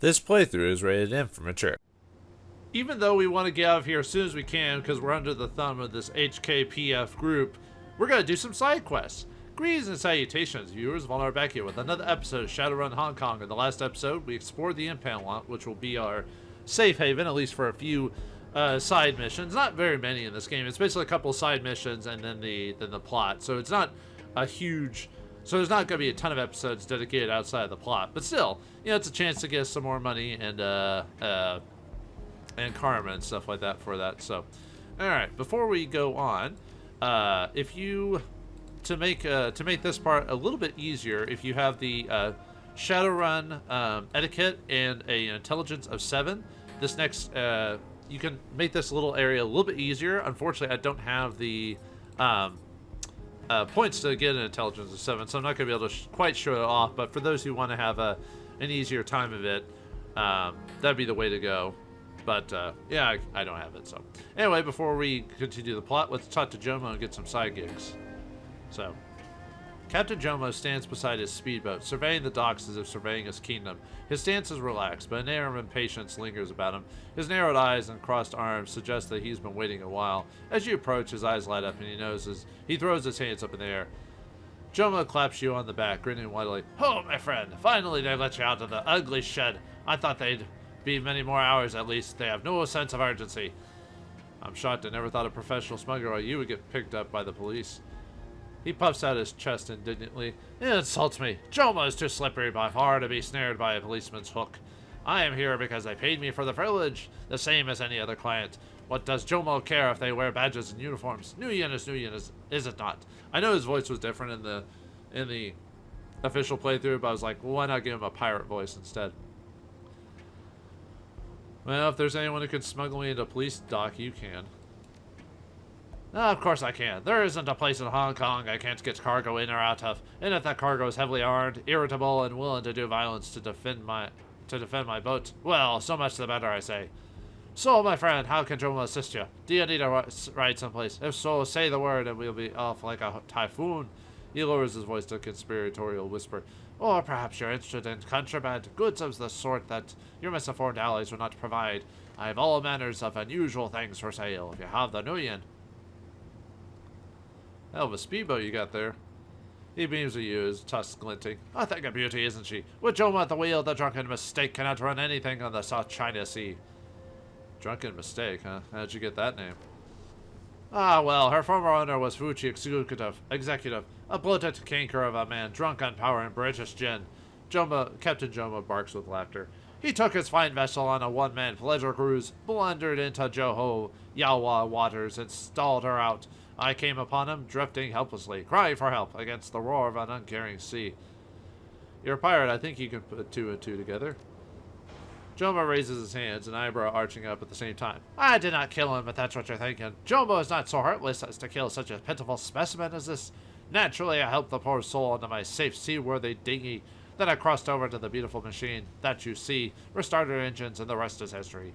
This playthrough is rated M for mature. Even though we want to get out of here as soon as we can because we're under the thumb of this HKPF group, we're going to do some side quests. Greetings and salutations, viewers. Vauldemare back here with another episode of Shadowrun Hong Kong. In the last episode, we explored the impound lot, which will be our safe haven, at least for a few side missions. Not very many in this game. It's basically a couple side missions and then the plot. So it's not a huge... So there's not going to be a ton of episodes dedicated outside of the plot. But still, you know, it's a chance to get some more money and karma and stuff like that for that. So, alright, before we go on, if you... To make this part a little bit easier, if you have the Shadowrun etiquette and an intelligence of 7, this next you can make this little area a little bit easier. Unfortunately, I don't have the points to get an intelligence of 7, so I'm not going to be able to quite show it off. But for those who want to have an easier time of it, that'd be the way to go. But yeah, I don't have it. So anyway, before we continue the plot, let's talk to Jomo and get some side gigs. So, Captain Jomo stands beside his speedboat, surveying the docks as if surveying his kingdom. His stance is relaxed, but an air of impatience lingers about him. His narrowed eyes and crossed arms suggest that he's been waiting a while. As you approach, his eyes light up and he throws his hands up in the air. Jomo claps you on the back, grinning widely. "Oh, my friend, finally they let you out of the ugly shed. I thought they'd be many more hours at least. They have no sense of urgency." "I'm shocked. I never thought a professional smuggler like you would get picked up by the police." He puffs out his chest indignantly. "It insults me. Jomo is too slippery by far to be snared by a policeman's hook. I am here because they paid me for the privilege, the same as any other client. What does Jomo care if they wear badges and uniforms? Nuyen is Nuyen, is it not?" I know his voice was different in the official playthrough, but I was like, well, why not give him a pirate voice instead? "Well, if there's anyone who can smuggle me into a police dock, you can." "Of course I can. There isn't a place in Hong Kong I can't get cargo in or out of. And if that cargo is heavily armed, irritable, and willing to do violence to defend my boat, well, so much the better, I say. So, my friend, how can Jomo assist you? Do you need a ride someplace? If so, say the word and we'll be off like a typhoon." He lowers his voice to a conspiratorial whisper. "Or perhaps you're interested in contraband, goods of the sort that your misinformed allies will not provide. I have all manners of unusual things for sale, if you have the Nuyen." Hell of a speedboat you got there. He beams at you, his tusks glinting. "A thing of beauty, isn't she? With Jomo at the wheel, the drunken mistake cannot run anything on the South China Sea." Drunken mistake, huh? How'd you get that name? "Ah, well, her former owner was Fuji executive, a bloated canker of a man, drunk on power and British gin." Captain Jomo barks with laughter. "He took his fine vessel on a one-man pleasure cruise, blundered into Johor Yawa waters, and stalled her out. I came upon him, drifting helplessly, crying for help against the roar of an uncaring sea." "You're a pirate. I think you can put two and two together." Jomo raises his hands, an eyebrow arching up at the same time. "I did not kill him, if that's what you're thinking. Jomo is not so heartless as to kill such a pitiful specimen as this. Naturally, I helped the poor soul into my safe seaworthy dinghy. Then I crossed over to the beautiful machine that you see, restarted her engines, and the rest is history.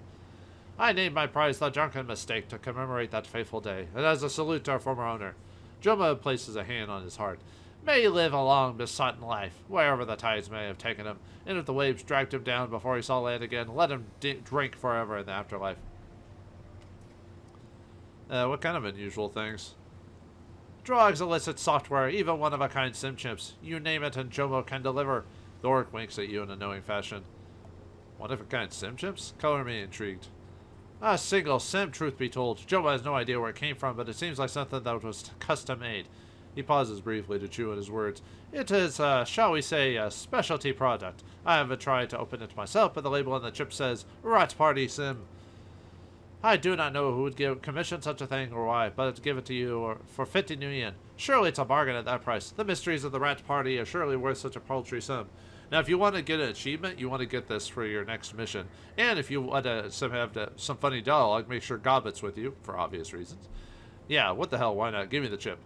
I named my prize the Drunken Mistake to commemorate that fateful day, and as a salute to our former owner." Jomo places a hand on his heart. "May he live a long, besotten life, wherever the tides may have taken him, and if the waves dragged him down before he saw land again, let him drink forever in the afterlife." What kind of unusual things? "Drugs, illicit software, even one-of-a-kind sim chips. You name it and Jomo can deliver." The orc winks at you in a knowing fashion. "One-of-a-kind sim chips?" Color me intrigued. "A single sim, truth be told. Jomo has no idea where it came from, but it seems like something that was custom-made." He pauses briefly to chew on his words. "It is, shall we say, a specialty product. I haven't tried to open it myself, but the label on the chip says, Rat Party Sim. I do not know who would commission such a thing or why, but I'd give it to you for 50 Nuyen. Surely it's a bargain at that price. The mysteries of the Rat Party are surely worth such a paltry sum. Now, if you want to get an achievement, you want to get this for your next mission. And if you want to have some funny dialogue, make sure Gobbet's with you, for obvious reasons. Yeah, what the hell, why not? Give me the chip."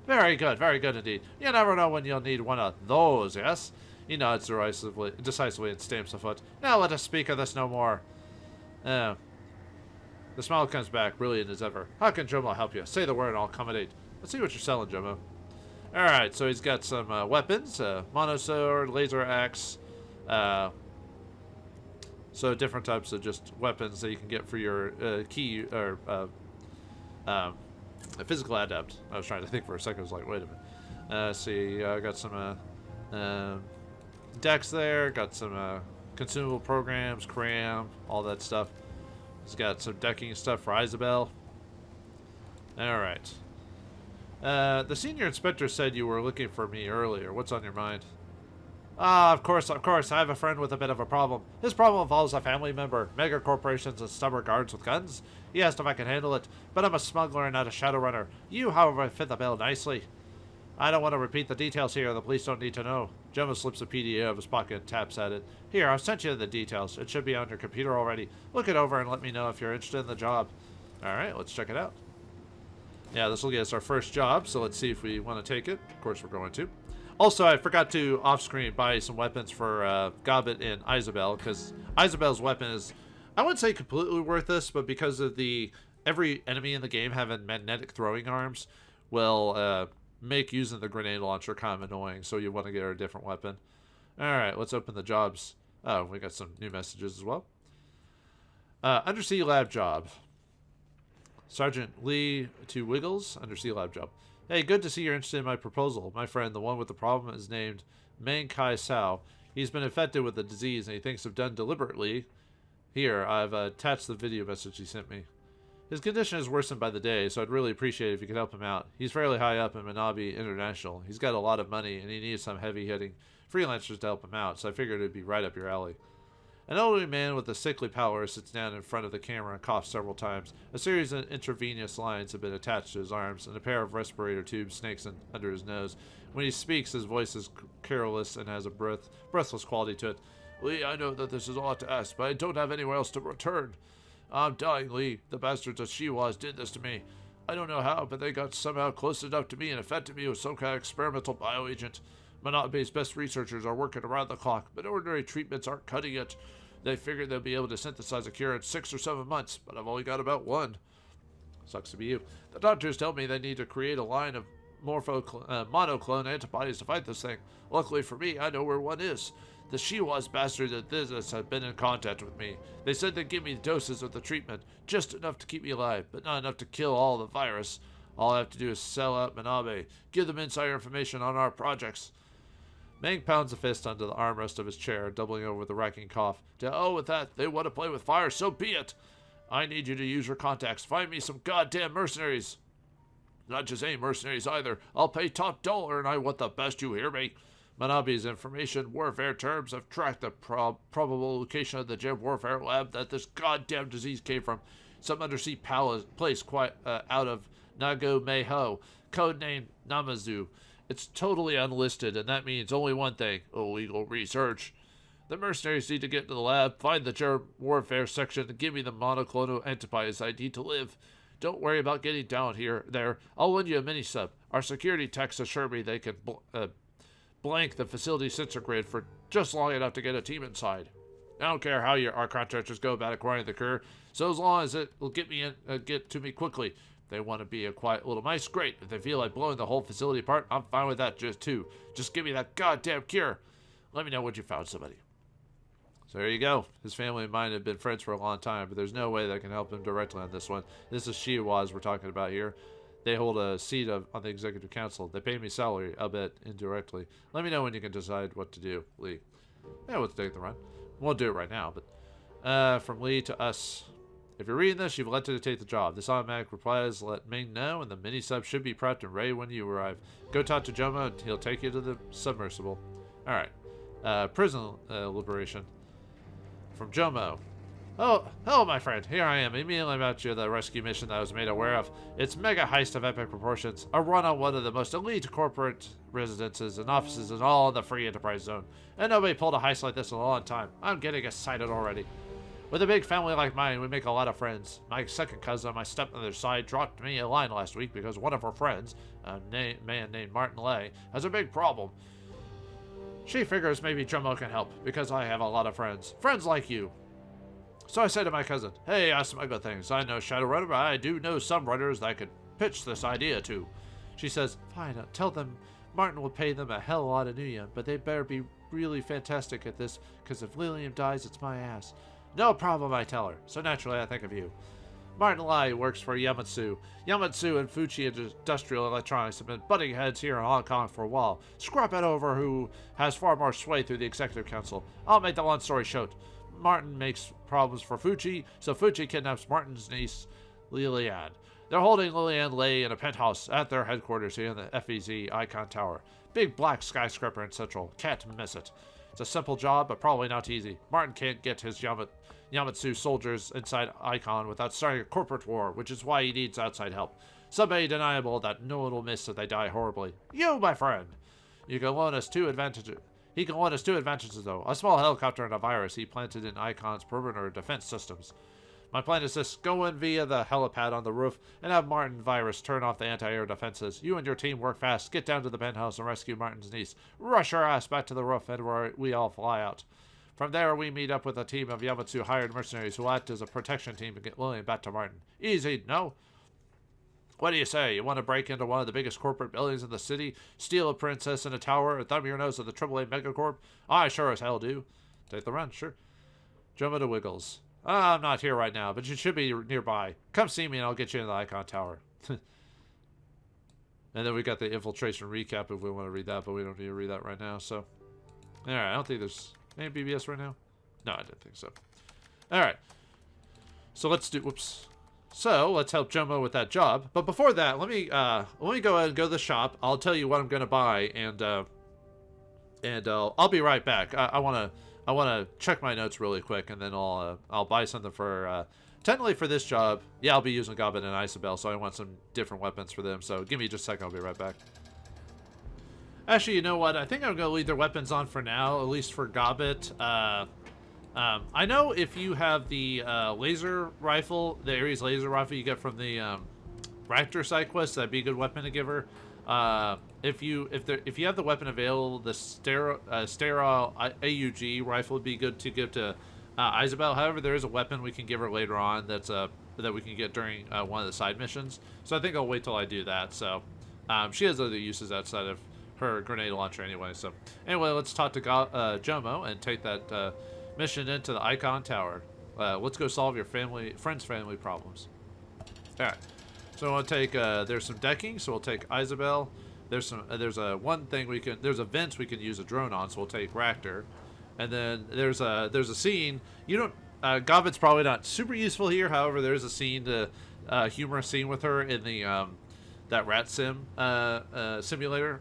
Very good indeed. You never know when you'll need one of those, yes?" He nods decisively and stamps a foot. "Now let us speak of this no more." The smile comes back, brilliant as ever. "How can Jomo help you? Say the word and I'll accommodate. Let's see what you're selling, Jomo." Alright, so he's got some weapons, monosword, laser axe, So different types of just weapons that you can get for your key or a physical adept. I was trying to think for a second. I was like, wait a minute. See, I got some decks there. Got some consumable programs, cram, all that stuff. It's got some decking stuff for Isabel. All right. The senior inspector said you were looking for me earlier. What's on your mind? Ah, of course. I have a friend with a bit of a problem. His problem involves a family member, mega corporations, and stubborn guards with guns. He asked if I could handle it, but I'm a smuggler and not a Shadowrunner. You, however, fit the bill nicely. I don't want to repeat the details here. The police don't need to know. Jomo slips a PDA out of his pocket and taps at it. Here, I've sent you the details. It should be on your computer already. Look it over and let me know if you're interested in the job. All right, let's check it out. Yeah, this will get us our first job, so let's see if we want to take it. Of course, we're going to. Also, I forgot to, off-screen, buy some weapons for Gobbet and Isabel, because Isabel's weapon is, I wouldn't say completely worthless, but because of every enemy in the game having magnetic throwing arms will make using the grenade launcher kind of annoying, so you want to get her a different weapon. Alright, let's open the jobs. Oh, we got some new messages as well. Undersea Lab job. Sergeant Lee to Wiggles, Undersea Lab job. Hey, good to see you're interested in my proposal. My friend, the one with the problem, is named Meng Kai Sao. He's been infected with the disease, and he thinks if done deliberately. Here, I've attached the video message he sent me. His condition is worsened by the day, so I'd really appreciate it if you could help him out. He's fairly high up in Manabi International. He's got a lot of money, and he needs some heavy-hitting freelancers to help him out, so I figured it'd be right up your alley. An elderly man with a sickly pallor sits down in front of the camera and coughs several times. A series of intravenous lines have been attached to his arms, and a pair of respirator tubes snakes under his nose. When he speaks, his voice is careless and has a breathless quality to it. Lee, I know that this is a lot to ask, but I don't have anywhere else to return. I'm dying, Lee. The bastards of Shiwas did this to me. I don't know how, but they got somehow close enough to me and infected me with some kind of experimental bioagent. Monopoly's best researchers are working around the clock, but ordinary treatments aren't cutting it. They figured they'll be able to synthesize a cure in 6 or 7 months, but I've only got about 1. Sucks to be you. The doctors tell me they need to create a line of monoclone antibodies to fight this thing. Luckily for me, I know where one is. The Shiwas bastards at this have been in contact with me. They said they'd give me doses of the treatment, just enough to keep me alive, but not enough to kill all the virus. All I have to do is sell out Manabe, give them insider information on our projects. Meng pounds a fist onto the armrest of his chair, doubling over with a racking cough. To hell with that. They want to play with fire, so be it. I need you to use your contacts. Find me some goddamn mercenaries. Not just any mercenaries either. I'll pay top dollar, and I want the best, you hear me? Manabi's information warfare terms have tracked the probable location of the gem warfare lab that this goddamn disease came from. Some undersea place quite out of Nago-Meho, codenamed Namazu. It's totally unlisted, and that means only one thing: illegal research. The mercenaries need to get to the lab, find the germ warfare section, and give me the monoclonal antibodies I need to live. Don't worry about getting down there. I'll lend you a mini-sub. Our security techs assure me they can blank the facility sensor grid for just long enough to get a team inside. I don't care how our contractors go about acquiring the cure, so as long as it will get to me quickly. They want to be a quiet little mice, great. If they feel like blowing the whole facility apart, I'm fine with that too. Just give me that goddamn cure. Let me know when you found somebody. So there you go. His family and mine have been friends for a long time, but there's no way that can help him directly on this one. This is Shiwas we're talking about here. They hold a seat on the executive council. They pay me salary, I'll bet, indirectly. Let me know when you can decide what to do, Lee. Yeah, let's take the run. Won't do it right now, but from Lee to us. If you're reading this, you've elected to take the job. This automatic replies let Ming know, and the mini-sub should be prepped and ready when you arrive. Go talk to Jomo, and he'll take you to the submersible. Alright. Prison liberation. From Jomo. Oh, hello, my friend. Here I am, immediately about you the rescue mission that I was made aware of. It's mega heist of epic proportions. A run on one of the most elite corporate residences and offices in all the free enterprise zone. And nobody pulled a heist like this in a long time. I'm getting excited already. With a big family like mine, we make a lot of friends. My second cousin on my stepmother's side dropped me a line last week because one of her friends, a man named Martin Lay, has a big problem. She figures maybe Jomo can help because I have a lot of friends. Friends like you. So I said to my cousin, hey, I smuggle things. I know Shadowrunner, but I do know some runners that I could pitch this idea to. She says, fine, tell them Martin will pay them a hell of a lot of Nuya, but they better be really fantastic at this, because if Lilium dies, it's my ass. No problem, I tell her. So naturally, I think of you. Martin Lai works for Yamatsu. Yamatsu and Fuji Industrial Electronics have been butting heads here in Hong Kong for a while. Scrap it over who has far more sway through the executive council. I'll make the long story short. Martin makes problems for Fuji, so Fuji kidnaps Martin's niece, Lilian. They're holding Lilian Lei in a penthouse at their headquarters here in the FEZ Ikon Tower. Big black skyscraper in Central. Can't miss it. It's a simple job, but probably not easy. Martin can't get his Yamatsu soldiers inside Ikon without starting a corporate war, which is why he needs outside help. Somebody deniable that no one will miss if they die horribly. You, my friend! You can loan us two advantages. He can loan us two advantages, though. A small helicopter and a virus he planted in Ikon's perimeter defense systems. My plan is this. Go in via the helipad on the roof and have Martin Virus turn off the anti-air defenses. You and your team work fast. Get down to the penthouse and rescue Martin's niece. Rush her ass back to the roof and we all fly out. From there, we meet up with a team of Yamatsu hired mercenaries who act as a protection team to get Lillian back to Martin. Easy, no? What do you say? You want to break into one of the biggest corporate buildings in the city, steal a princess in a tower, and thumb your nose at the AAA Megacorp? I sure as hell do. Take the run, sure. Jomo to Wiggles. I'm not here right now, but you should be nearby. Come see me and I'll get you in the Ikon Tower. And then we got the infiltration recap if we want to read that, but we don't need to read that right now, so. Alright, I don't think there's any BBS right now. No, I didn't think so. Alright. So let's do, whoops. So let's help Jomo with that job. But before that, let me go ahead and go to the shop. I'll tell you what I'm gonna buy, and I'll be right back. I wanna check my notes really quick, and then I'll buy something for technically for this job. Yeah, I'll be using Gobbin and Isabel, so I want some different weapons for them. So give me just a second. I'll be right back. Actually, you know what? I think I'm gonna leave their weapons on for now, at least for Gobbit. I know if you have the laser rifle, the Ares laser rifle you get from the Raptor side quest, that'd be a good weapon to give her. If you have the weapon available, the sterile AUG rifle would be good to give to Isabel. However, there is a weapon we can give her later on that's that we can get during one of the side missions. So I think I'll wait till I do that. So she has other uses outside of her grenade launcher anyway. So anyway, let's talk to Jomo and take that mission into the Ikon Tower. Let's go solve your friend's family problems. All right. So I want to take, there's some decking, so we'll take Isabel. There's a vent we can use a drone on, so we'll take Raptor. And then there's a scene, Gobbit's probably not super useful here, however, there's a scene, humorous scene with her in the, that rat sim, simulator,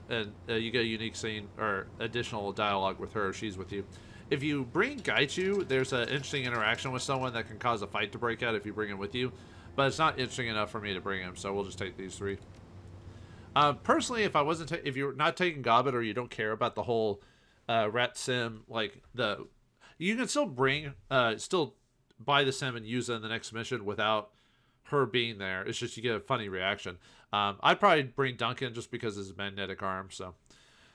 and you get a unique scene, or additional dialogue with her if she's with you. If you bring Gaichu, there's an interesting interaction with someone that can cause a fight to break out if you bring him with you. But it's not interesting enough for me to bring him, so we'll just take these three. Personally, if you're not taking Gobbit or you don't care about the whole rat sim, you can still buy the sim and use it in the next mission without her being there. It's just you get a funny reaction. I'd probably bring Duncan just because of his magnetic arm, so.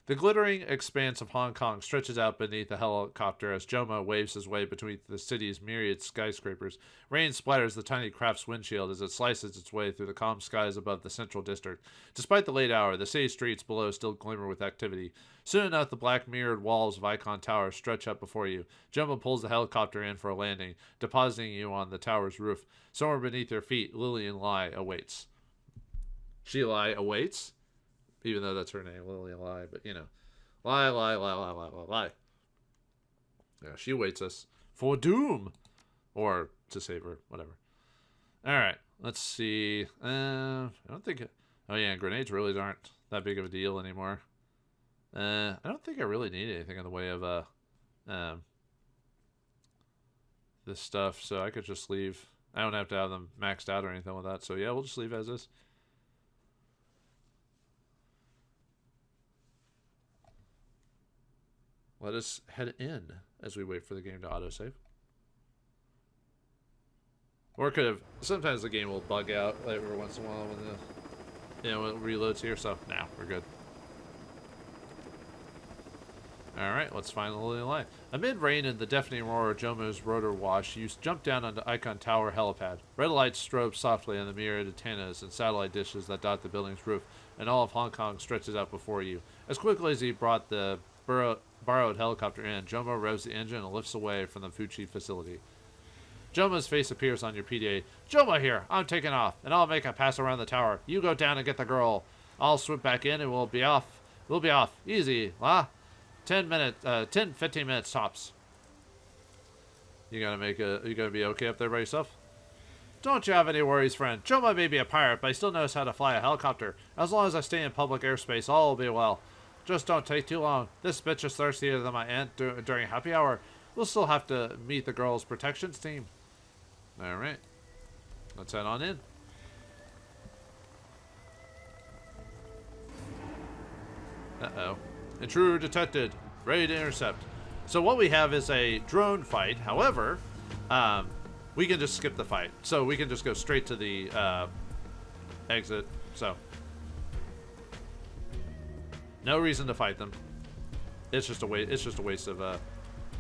The glittering expanse of Hong Kong stretches out beneath the helicopter as Jomo waves his way between the city's myriad skyscrapers. Rain splatters the tiny craft's windshield as it slices its way through the calm skies above the central district. Despite the late hour, the city streets below still glimmer with activity. Soon enough, the black mirrored walls of Ikon Tower stretch up before you. Jomo pulls the helicopter in for a landing, depositing you on the tower's roof. Somewhere beneath your feet, Lillian Lai awaits. She awaits? Even though that's her name, Lillian Lai, but lie. Yeah, she awaits us for doom, or to save her, whatever. All right, let's see. I don't think. Oh yeah, grenades really aren't that big of a deal anymore. I don't think I really need anything in the way of this stuff, so I could just leave. I don't have to have them maxed out or anything like that. So yeah, we'll just leave as is. Let us head in as we wait for the game to autosave. Or it could have. Sometimes the game will bug out every once in a while when it reloads here. So now we're good. All right, let's find the Lillian Line. Amid rain and the deafening roar of Jomo's rotor wash, you jump down onto Ikon Tower helipad. Red lights strobe softly on the myriad antennas and satellite dishes that dot the building's roof, and all of Hong Kong stretches out before you. As quickly as he brought the borrowed helicopter in. Jomo revs the engine and lifts away from the Fuchi facility. Jomo's face appears on your PDA. Jomo here. I'm taking off, and I'll make a pass around the tower. You go down and get the girl. I'll swoop back in, and we'll be off. We'll be off. Easy, huh? 15 minutes tops. You gonna be okay up there by yourself? Don't you have any worries, friend. Jomo may be a pirate, but he still knows how to fly a helicopter. As long as I stay in public airspace, all will be well. Just don't take too long. This bitch is thirstier than my aunt during happy hour. We'll still have to meet the girls' protections team. Alright. Let's head on in. Uh-oh. Intruder detected. Ready to intercept. So what we have is a drone fight. However, we can just skip the fight. So we can just go straight to the exit. So no reason to fight them. It's just a waste of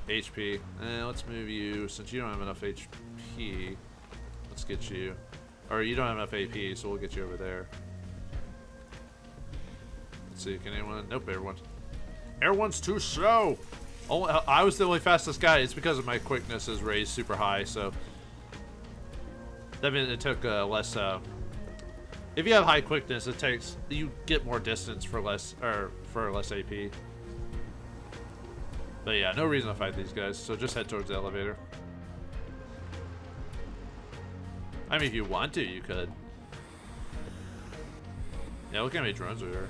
HP. Let's move you, since you don't have enough HP. Let's get you, or you don't have enough AP, so we'll get you over there. Let's see, can anyone? Nope, everyone's too slow. Oh, I was the only fastest guy. It's because of my quickness is raised super high, so that means it took less. If you have high quickness, you get more distance for less AP. But yeah, no reason to fight these guys, so just head towards the elevator. I mean, if you want to, you could. Yeah, look how many drones there are.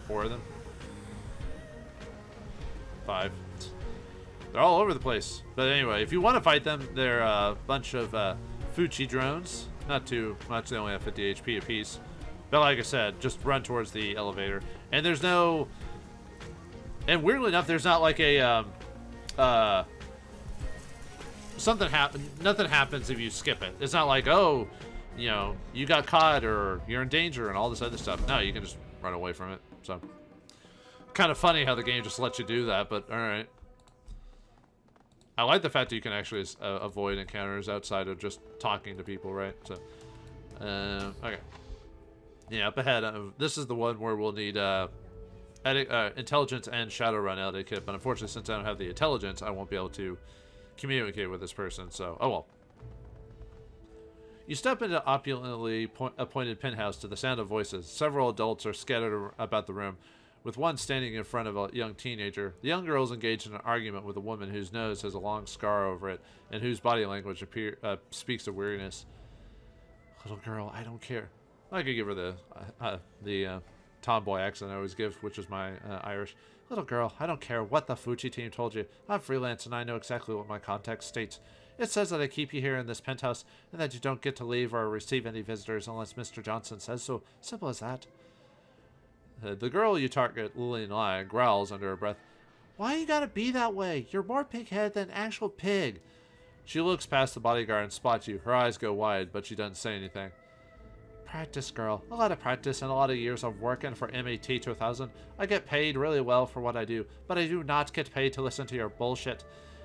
4 of them. 5. They're all over the place. But anyway, if you want to fight them, they're a bunch of Fuchi drones. Not too much, they only have 50 HP apiece. But like I said, just run towards the elevator. And there's no... And weirdly enough, there's not like a... Nothing happens if you skip it. It's not like, oh, you know, you got caught or you're in danger and all this other stuff. No, you can just run away from it. So, kind of funny how the game just lets you do that, but alright. I like the fact that you can actually avoid encounters outside of just talking to people, right? So, okay. Yeah, up ahead. This is the one where we'll need intelligence and Shadowrun etiquette, but unfortunately, since I don't have the intelligence, I won't be able to communicate with this person, so, oh well. You step into opulently appointed penthouse to the sound of voices. Several adults are scattered about the room, with one standing in front of a young teenager. The young girl is engaged in an argument with a woman whose nose has a long scar over it, and whose body language speaks of weariness. Little girl, I don't care. I could give her the tomboy accent I always give, which is my Irish. Little girl, I don't care what the Fuchi team told you. I'm freelance and I know exactly what my contact states. It says that I keep you here in this penthouse and that you don't get to leave or receive any visitors unless Mr. Johnson says so. Simple as that. The girl you target, Lillian Lai, growls under her breath. Why you gotta be that way? You're more pig-headed than actual pig. She looks past the bodyguard and spots you. Her eyes go wide, but she doesn't say anything. Practice, girl. A lot of practice and a lot of years of working for MAT 2000. I get paid really well for what I do, but I do not get paid to listen to your bullshit.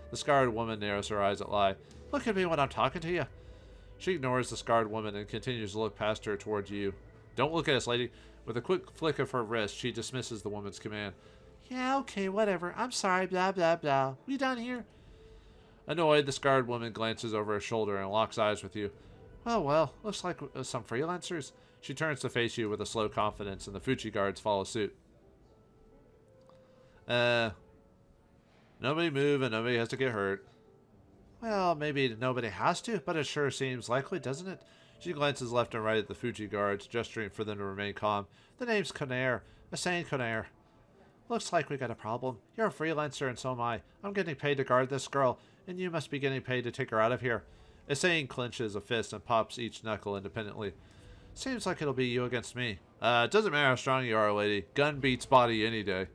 The scarred woman narrows her eyes at Lai. Look at me when I'm talking to you. She ignores the scarred woman and continues to look past her towards you. Don't look at us, lady. With a quick flick of her wrist, she dismisses the woman's command. Yeah, okay, whatever. I'm sorry, blah, blah, blah. We done here? Annoyed, the scarred woman glances over her shoulder and locks eyes with you. Well, looks like some freelancers. She turns to face you with a slow confidence, and the Fuchi guards follow suit. Nobody move and nobody has to get hurt. Well, maybe nobody has to, but it sure seems likely, doesn't it? She glances left and right at the Fuchi guards, gesturing for them to remain calm. The name's Conair. Assane Conair. Looks like we got a problem. You're a freelancer and so am I. I'm getting paid to guard this girl, and you must be getting paid to take her out of here. Assane clenches a fist and pops each knuckle independently. Seems like it'll be you against me. It doesn't matter how strong you are, lady. Gun beats body any day.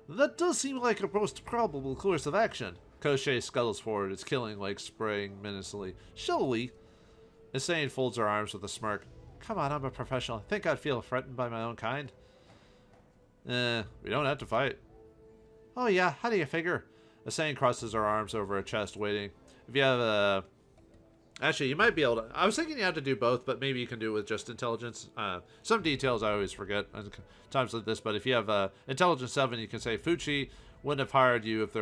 That does seem like a most probable course of action. Koshei scuttles forward, its killing legs spraying menacingly. Shall we? Assane folds her arms with a smirk. Come on, I'm a professional. I think I'd feel threatened by my own kind. We don't have to fight. Oh yeah, how do you figure? Assane crosses her arms over her chest, waiting. If you have a... Actually, you might be able to... I was thinking you had to do both, but maybe you can do it with just intelligence. Some details I always forget at times like this, but if you have intelligence 7, you can say Fuchi wouldn't have hired you if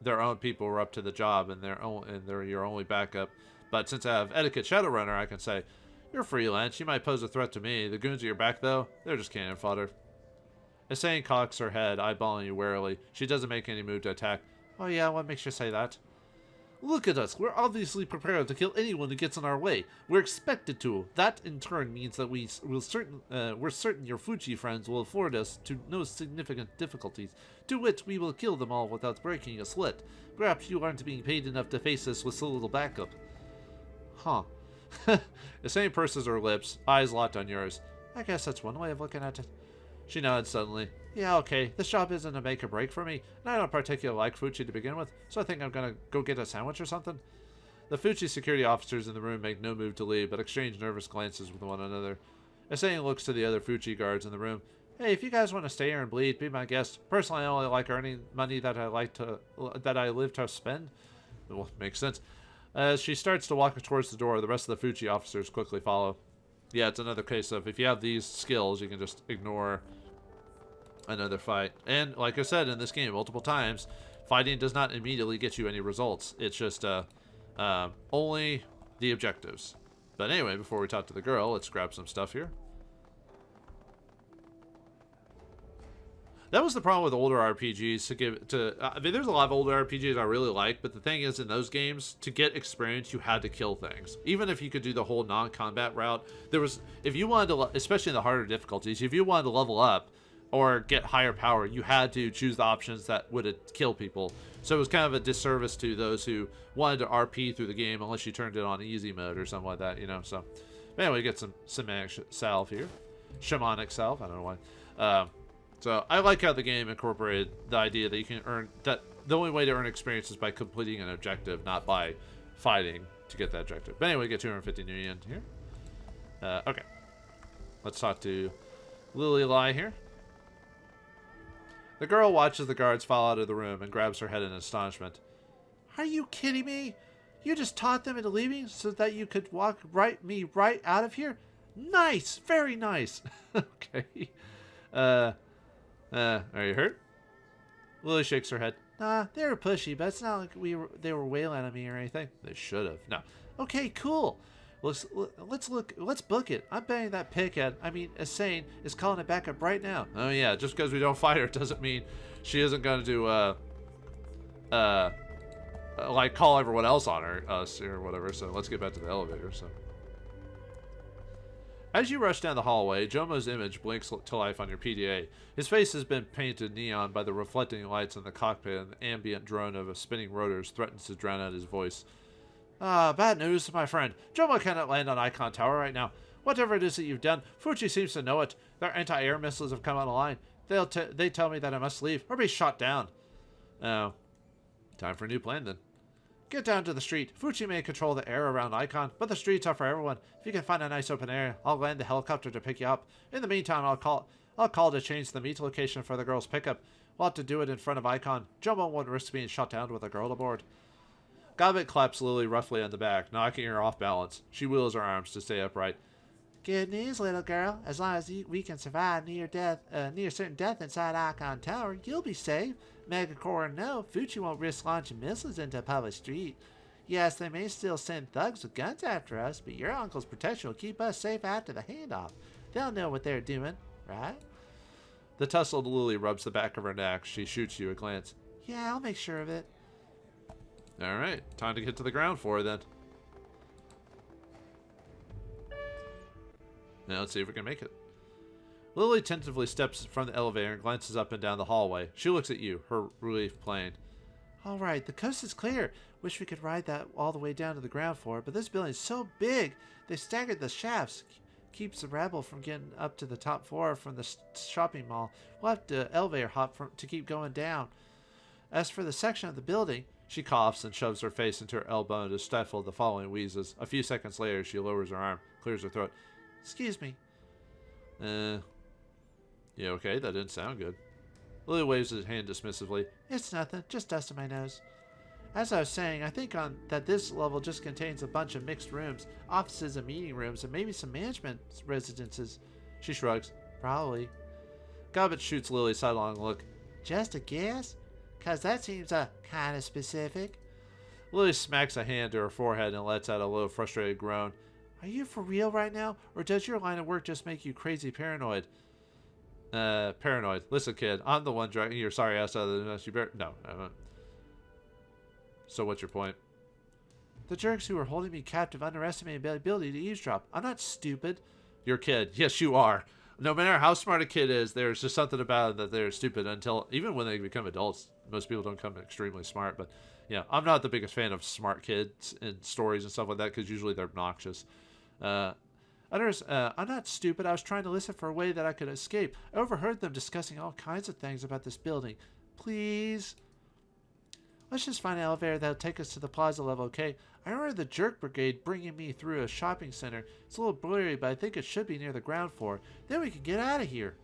their own people were up to the job and they're your only backup. But since I have etiquette Shadowrunner, I can say, you're freelance. You might pose a threat to me. The goons at your back, though, they're just cannon fodder. Essayne cocks her head, eyeballing you warily. She doesn't make any move to attack. Oh yeah, what makes you say that? Look at us. We're obviously prepared to kill anyone who gets in our way. We're expected to. That, in turn, means that we're certain your Fuji friends will afford us to no significant difficulties, to which we will kill them all without breaking a sweat. Perhaps you aren't being paid enough to face us with so little backup. Huh. Essayne purses her lips, eyes locked on yours. I guess that's one way of looking at it. She nods suddenly. Yeah, okay. This job isn't a make or break for me, and I don't particularly like Fuji to begin with, so I think I'm gonna go get a sandwich or something. The Fuji security officers in the room make no move to leave, but exchange nervous glances with one another. Essayne looks to the other Fuji guards in the room. Hey, if you guys want to stay here and bleed, be my guest. Personally, I only like earning money that I live to spend. Well, makes sense. As she starts to walk towards the door, the rest of the Fuji officers quickly follow. Yeah, it's another case of if you have these skills, you can just ignore another fight. And like I said in this game multiple times, fighting does not immediately get you any results. It's just only the objectives. But anyway, before we talk to the girl, let's grab some stuff here. That was the problem with older RPGs. I mean, there's a lot of older RPGs I really like, but the thing is, in those games, to get experience, you had to kill things. Even if you could do the whole non-combat route, if you wanted to, especially in the harder difficulties, if you wanted to level up or get higher power, you had to choose the options that would kill people. So it was kind of a disservice to those who wanted to RP through the game, unless you turned it on easy mode or something like that, you know. So anyway, we get some shamanic salve here, shamanic salve. I don't know why. So I like how the game incorporated the idea that you can that the only way to earn experience is by completing an objective, not by fighting to get that objective. But anyway, we get 250 new yen here. Okay. Let's talk to Lily here. The girl watches the guards fall out of the room and grabs her head in astonishment. Are you kidding me? You just taught them into leaving so that you could walk me right out of here? Nice! Very nice! Okay. Are you hurt? Lily shakes her head. Nah, they were pushy, but it's not like they were wailing on me or anything. They should have. No. Okay, cool. Let's book it. I'm betting that Essayne is calling it back up right now. Oh yeah, just because we don't fight her doesn't mean she isn't going to do like call everyone else on us or whatever. So let's get back to the elevator. So as you rush down the hallway, Jomo's image blinks to life on your PDA. His face has been painted neon by the reflecting lights in the cockpit, and the ambient drone of spinning rotors threatens to drown out his voice. Bad news, my friend. Jomo cannot land on Ikon Tower right now. Whatever it is that you've done, Fuji seems to know it. Their anti-air missiles have come online. They tell me that I must leave or be shot down. Oh. Time for a new plan, then. Get down to the street. Fuji may control the air around Ikon, but the streets are for everyone. If you can find a nice open area, I'll land the helicopter to pick you up. In the meantime, I'll call to change the meet location for the girl's pickup. We'll have to do it in front of Ikon. Jomo won't risk being shot down with a girl aboard. Gobbet claps Lily roughly on the back, knocking her off balance. She wheels her arms to stay upright. Good news, little girl. As long as we can survive near certain death inside Ikon Tower, you'll be safe. Megacore or no, Fuji won't risk launching missiles into a public street. Yes, they may still send thugs with guns after us, but your uncle's protection will keep us safe after the handoff. They'll know what they're doing, right? The tussled Lily rubs the back of her neck. She shoots you a glance. Yeah, I'll make sure of it. Alright, time to get to the ground floor then. Now let's see if we can make it. Lily tentatively steps from the elevator and glances up and down the hallway. She looks at you, her relief plain. Alright, the coast is clear. Wish we could ride that all the way down to the ground floor, but this building is so big. They staggered the shafts. Keeps the rabble from getting up to the top floor from the shopping mall. We'll have to elevator hop to keep going down. As for the section of the building, she coughs and shoves her face into her elbow to stifle the following wheezes. A few seconds later, she lowers her arm, clears her throat. Excuse me. Yeah, okay, that didn't sound good. Lily waves his hand dismissively. It's nothing, just dust in my nose. As I was saying, I think that this level just contains a bunch of mixed rooms, offices and meeting rooms, and maybe some management residences. She shrugs. Probably. Gobbet shoots Lily a sidelong look. Just a guess? 'Cause that seems kind of specific. Lily smacks a hand to her forehead and lets out a low, frustrated groan. Are you for real right now, or does your line of work just make you crazy paranoid? Paranoid. Listen, kid, I'm the one dragging your sorry ass out of the nest. You better... No. So what's your point? The jerks who were holding me captive underestimated my ability to eavesdrop. I'm not stupid. You're a kid. Yes, you are. No matter how smart a kid is, there's just something about it that they're stupid until... Even when they become adults, most people don't become extremely smart, but... Yeah, I'm not the biggest fan of smart kids in stories and stuff like that because usually they're obnoxious. I'm not stupid. I was trying to listen for a way that I could escape. I overheard them discussing all kinds of things about this building. Please? Let's just find an elevator that'll take us to the plaza level, okay? I remember the jerk brigade bringing me through a shopping center. It's a little blurry, but I think it should be near the ground floor. Then we can get out of here.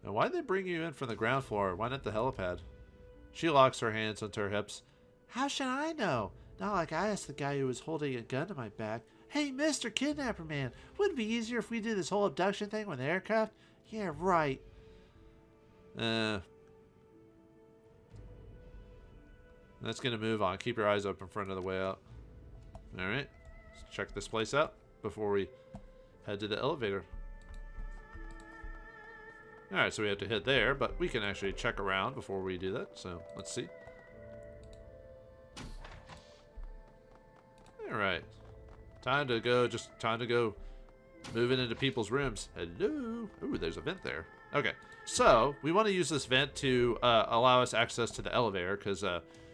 Now why'd they bring you in from the ground floor? Why not the helipad? She locks her hands onto her hips. How should I know? Not like I asked the guy who was holding a gun to my back. Hey, Mr. Kidnapper Man, wouldn't it be easier if we did this whole abduction thing with the aircraft? Yeah, right. That's gonna move on. Keep your eyes open for another way out. Alright. Let's check this place out before we head to the elevator. Alright, so we have to hit there, but we can actually check around before we do that. So, let's see. Alright. Time to go moving into people's rooms. Hello. Ooh, there's a vent there. Okay. So, we want to use this vent to allow us access to the elevator, because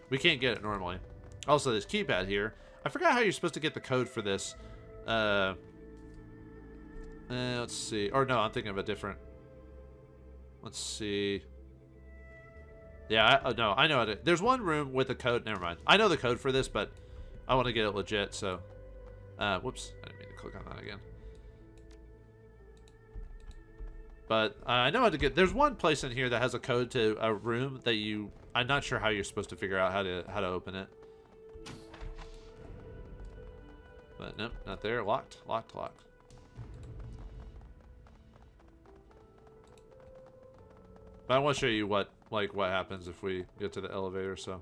we can't get it normally. Also, this keypad here. I forgot how you're supposed to get the code for this. Let's see. Or no, I'm thinking of a different... Let's see. Yeah, no, I know it. There's one room with a code. Never mind. I know the code for this, but I want to get it legit, so... whoops. I didn't mean to click on that again. But I know how to get... There's one place in here that has a code to a room that you... I'm not sure how you're supposed to figure out how to open it. But nope, not there. Locked. Locked. But I want to show you what happens if we get to the elevator, so.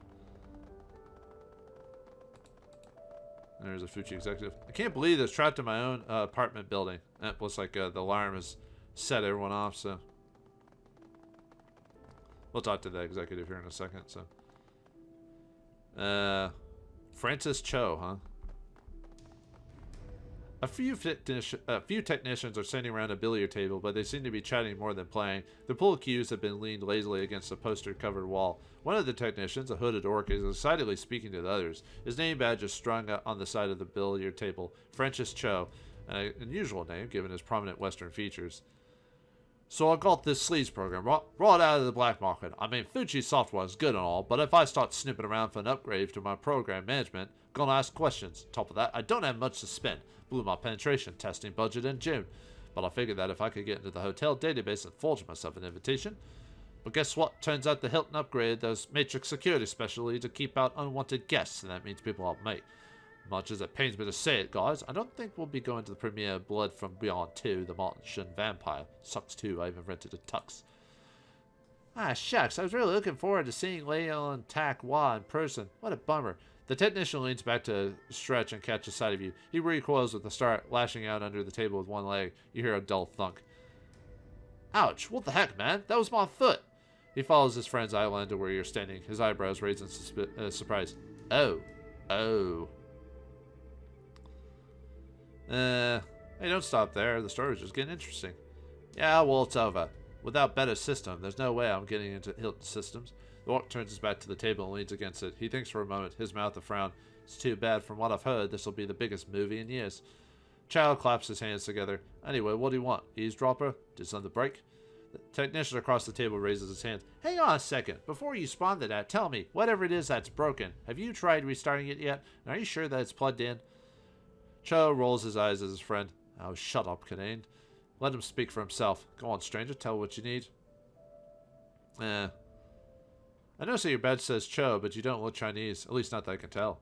There's a Fuchi executive. I can't believe this. Trapped in my own apartment building. It looks like the alarm has set everyone off, so. We'll talk to the executive here in a second, so. Francis Cho, huh? A few technicians are sitting around a billiard table, but they seem to be chatting more than playing. The pool cues have been leaned lazily against a poster-covered wall. One of the technicians, a hooded orc, is excitedly speaking to the others. His name badge is strung on the side of the billiard table. Francis Cho, an unusual name given his prominent Western features. So I got this sleaze program right out of the black market. I mean, Fuji software is good and all, but if I start snooping around for an upgrade to my program management, gonna ask questions. Top of that, I don't have much to spend. Blew my penetration testing budget in June. But I figured that if I could get into the hotel database and forge myself an invitation. But guess what? Turns out the Hilton upgraded those matrix security specially to keep out unwanted guests, and that means people like me. Much as it pains me to say it, guys, I don't think we'll be going to the premiere of Blood from Beyond 2, The Martian Vampire. Sucks too, I even rented a tux. Ah, shucks, I was really looking forward to seeing Leon Tak Wa in person. What a bummer. The technician leans back to stretch and catch a sight of you. He recoils with a start, lashing out under the table with one leg. You hear a dull thunk. Ouch, what the heck, man? That was my foot. He follows his friend's eyeline to where you're standing, his eyebrows raised in surprise. Oh. Hey, don't stop there. The story's just getting interesting. Yeah, well, it's over. Without better system, there's no way I'm getting into Hilton systems. The orc turns his back to the table and leans against it. He thinks for a moment, his mouth a frown. It's too bad. From what I've heard, this will be the biggest movie in years. Child claps his hands together. Anyway, what do you want? Eavesdropper? Did something break? The technician across the table raises his hands. Hang on a second. Before you respond to that, tell me, whatever it is that's broken, have you tried restarting it yet? And are you sure that it's plugged in? Cho rolls his eyes at his friend. Oh, shut up, Kanane. Let him speak for himself. Go on, stranger. Tell what you need. I notice that your badge says Cho, but you don't look Chinese. At least not that I can tell.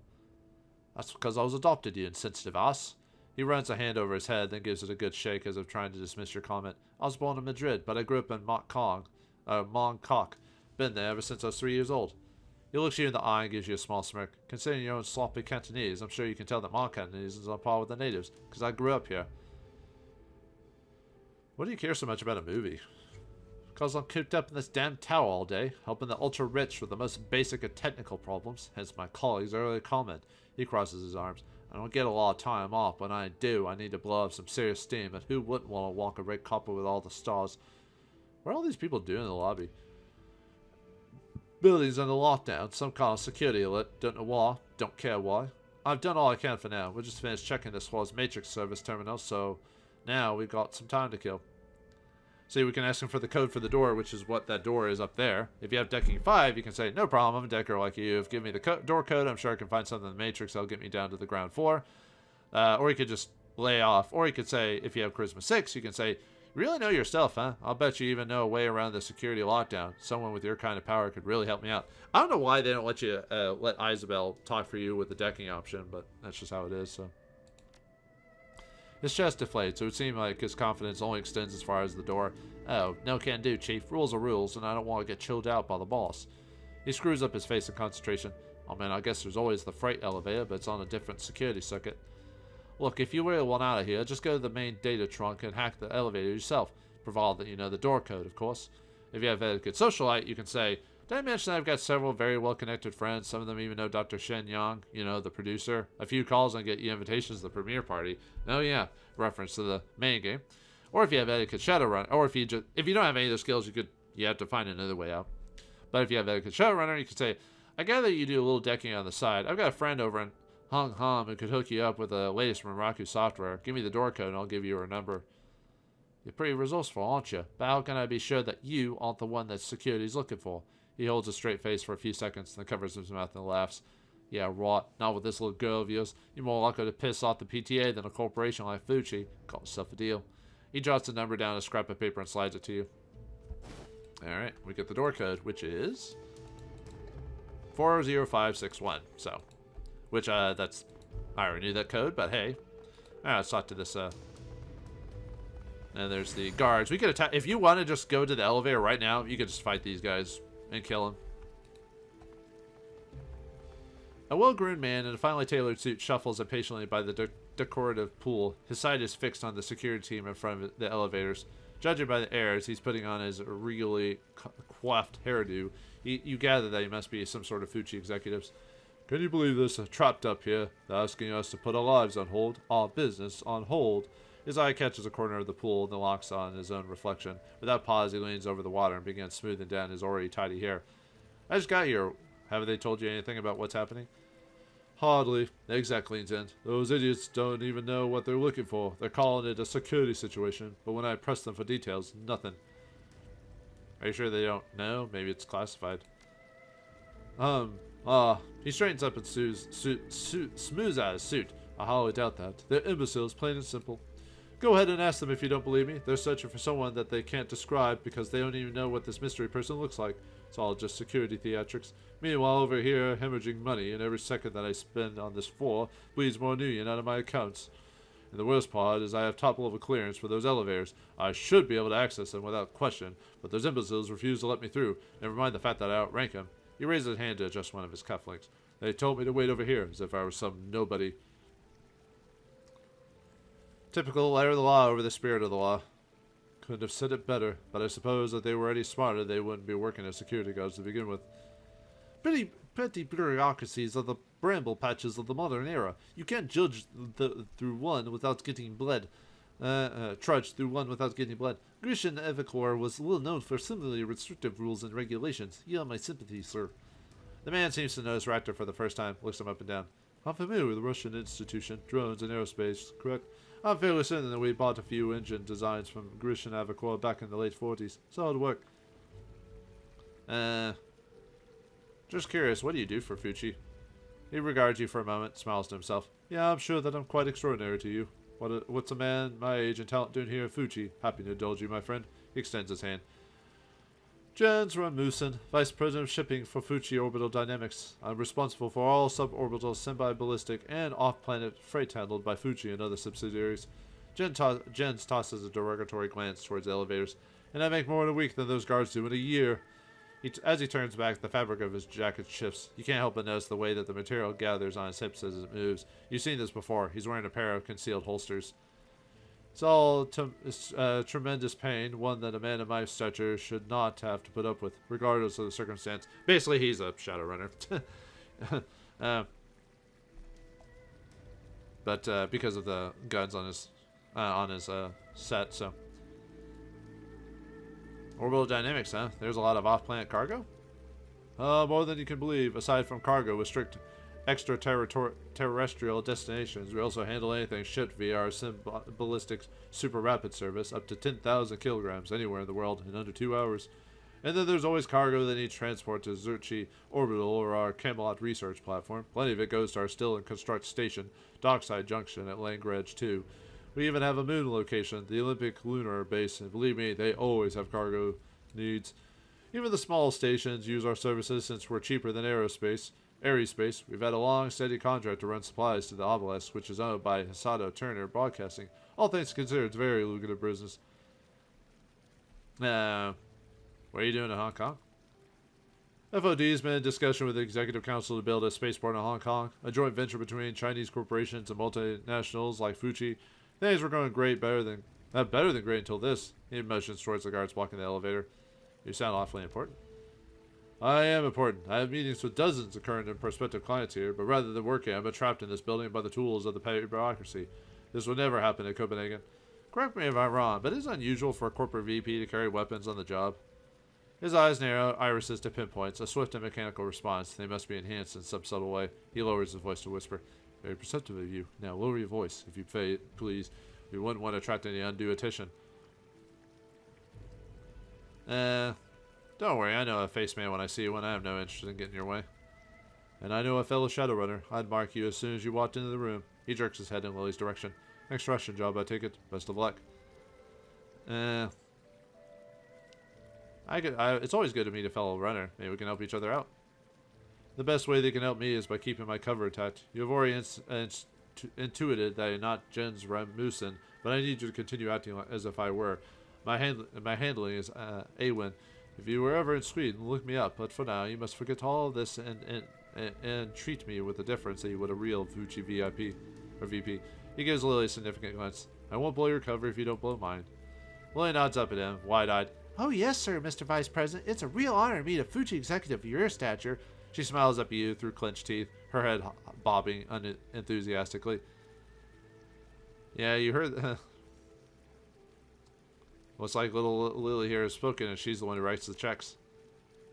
That's because I was adopted, you insensitive ass. He runs a hand over his head, then gives it a good shake as if trying to dismiss your comment. I was born in Madrid, but I grew up in Mongkok. Been there ever since I was 3 years old. He looks you in the eye and gives you a small smirk. Considering your own sloppy Cantonese, I'm sure you can tell that my Cantonese is on par with the natives, because I grew up here. What do you care so much about a movie? Because I'm cooped up in this damn tower all day, helping the ultra-rich with the most basic of technical problems, hence my colleague's earlier comment. He crosses his arms. I don't get a lot of time off. When I do, I need to blow up some serious steam, and who wouldn't want to walk a red carpet with all the stars? What are all these people doing in the lobby? Building's under lockdown, some kind of security alert. Don't know why, don't care why. I've done all I can for now. We just finished checking this squad's matrix service terminal, so now we've got some time to kill. See, we can ask him for the code for the door, which is what that door is up there. If you have decking 5, you can say, no problem, I'm a decker like you. If you give me the door code, I'm sure I can find something in the matrix that'll get me down to the ground floor. Or you could just lay off. Or you could say, if you have charisma 6, you can say, you really know your stuff, huh? I'll bet you even know a way around the security lockdown. Someone with your kind of power could really help me out. I don't know why they don't let you let Isabel talk for you with the decking option, but that's just how it is, so. His chest deflates, so it would seem like his confidence only extends as far as the door. Oh, no can do, Chief. Rules are rules, and I don't want to get chilled out by the boss. He screws up his face in concentration. Oh man, I guess there's always the freight elevator, but it's on a different security circuit. Look, if you really want out of here, just go to the main data trunk and hack the elevator yourself, provided that you know the door code, of course. If you have a good socialite, you can say, did I mention I've got several very well-connected friends? Some of them even know Dr. Shen Yang, you know, the producer. A few calls and get you invitations to the premiere party. Oh yeah, reference to the main game. Or if you have etiquette Shadowrun, or if you don't have any of those skills, you have to find another way out. But if you have etiquette Shadowrunner, you can say, I gather you do a little decking on the side. I've got a friend over in Hong Kong who could hook you up with the latest from Raku software. Give me the door code and I'll give you her number. You're pretty resourceful, aren't you? But how can I be sure that you aren't the one that security's looking for? He holds a straight face for a few seconds, then covers his mouth and laughs. Yeah, rot. Not with this little girl of yours. You're more likely to piss off the PTA than a corporation like Fucci. Got yourself a deal. He jots the number down on a scrap of paper and slides it to you. Alright, we get the door code, which is 40561. So, which, that's, I already knew that code, but hey. Alright, let's talk to this, and there's the guards. We could attack, if you want to just go to the elevator right now, you could just fight these guys and kill them. A well-groomed man in a finely tailored suit shuffles impatiently by the decorative pool. His sight is fixed on the security team in front of the elevators. Judging by the airs he's putting on his regally coiffed hairdo, you gather that he must be some sort of Fucci executives. Can you believe this? Trapped up here. They're asking us to put our lives on hold, our business on hold. His eye catches a corner of the pool and then locks on his own reflection. Without pause, he leans over the water and begins smoothing down his already tidy hair. I just got here. Haven't they told you anything about what's happening? Hardly. The exec leans in. Those idiots don't even know what they're looking for. They're calling it a security situation, but when I press them for details, nothing. Are you sure they don't know? Maybe it's classified. He straightens up and smooths out his suit. I highly doubt that. They're imbeciles, plain and simple. Go ahead and ask them if you don't believe me. They're searching for someone that they can't describe because they don't even know what this mystery person looks like. It's all just security theatrics. Meanwhile, over here, hemorrhaging money, and every second that I spend on this floor bleeds more Nuyen out of my accounts. And the worst part is I have top-level clearance for those elevators. I should be able to access them without question, but those imbeciles refuse to let me through, never mind the fact that I outrank them. He raises his hand to adjust one of his cufflinks. They told me to wait over here, as if I were some nobody. Typical letter of the law over the spirit of the law. Couldn't have said it better, but I suppose if they were any smarter, they wouldn't be working as security guards to begin with. Petty bureaucracies are the bramble patches of the modern era. You can't judge through one without getting bled. Trudge through one without getting bled. Grecian Evacor was well known for similarly restrictive rules and regulations. You have my sympathy, sir. The man seems to notice Raptor for the first time, looks him up and down. I'm familiar with the Russian institution, drones and aerospace, correct? I'm fairly certain that we bought a few engine designs from Grecian Evacor back in the late 40s. Solid work. Just curious, what do you do for Fucci? He regards you for a moment, smiles to himself. Yeah, I'm sure that I'm quite extraordinary to you. What's a man my age and talent doing here at Fucci? Happy to indulge you, my friend. He extends his hand. Jens Rasmussen, Vice President of Shipping for Fuji Orbital Dynamics. I'm responsible for all suborbital, semi-ballistic, and off-planet freight handled by Fuji and other subsidiaries. Jens tosses a derogatory glance towards the elevators. And I make more in a week than those guards do in a year. As he turns back, the fabric of his jacket shifts. You can't help but notice the way that the material gathers on his hips as it moves. You've seen this before. He's wearing a pair of concealed holsters. It's all tremendous pain, one that a man of my stature should not have to put up with, regardless of the circumstance. Basically, he's a Shadowrunner. But because of the guns on his set, so. Orbital dynamics, huh? There's a lot of off-planet cargo? More than you can believe. Aside from cargo with strict extraterrestrial destinations, we also handle anything shipped via our ballistic super rapid service, up to 10,000 kilograms anywhere in the world in under 2 hours. And then there's always cargo that needs transport to Zurchi Orbital or our Camelot research platform. Plenty of it goes to our still in construct station, Dockside Junction at Langridge 2. We even have a moon location, the Olympic Lunar Base, and believe me, they always have cargo needs. Even the small stations use our services since we're cheaper than Aerospace. We've had a long, steady contract to run supplies to the Obelisk, which is owned by Hisato Turner Broadcasting. All things considered, it's very lucrative business. What are you doing in Hong Kong? FOD's been in discussion with the Executive Council to build a spaceport in Hong Kong, a joint venture between Chinese corporations and multinationals like Fuji. Things were going great, better than great until this. He motions towards the guards blocking the elevator. You sound awfully important. I am important. I have meetings with dozens of current and prospective clients here, but rather than working, I'm trapped in this building by the tools of the petty bureaucracy. This would never happen in Copenhagen. Correct me if I'm wrong, but it is unusual for a corporate VP to carry weapons on the job. His eyes narrow, irises to pinpoints, a swift and mechanical response. They must be enhanced in some subtle way. He lowers his voice to whisper. Very perceptive of you. Now lower your voice, if you please. We wouldn't want to attract any undue attention. Don't worry, I know a face man when I see one. I have no interest in getting your way. And I know a fellow Shadowrunner. I'd mark you as soon as you walked into the room. He jerks his head in Lily's direction. Next Russian job, I take it. Best of luck. It's always good to meet a fellow runner. Maybe we can help each other out. The best way they can help me is by keeping my cover intact. You have already intuited that I'm not Jens Rasmussen, but I need you to continue acting as if I were. My handling is Awin. If you were ever in Sweden, look me up. But for now, you must forget all of this and treat me with the deference that you would a real Fuji VIP or VP. He gives Lily a significant glance. I won't blow your cover if you don't blow mine. Lily nods up at him, wide-eyed. Oh yes, sir, Mr. Vice President. It's a real honor to meet a Fuji executive of your stature. She smiles up at you through clenched teeth, her head bobbing enthusiastically. Yeah, you heard. Looks like little Lily here has spoken, and she's the one who writes the checks.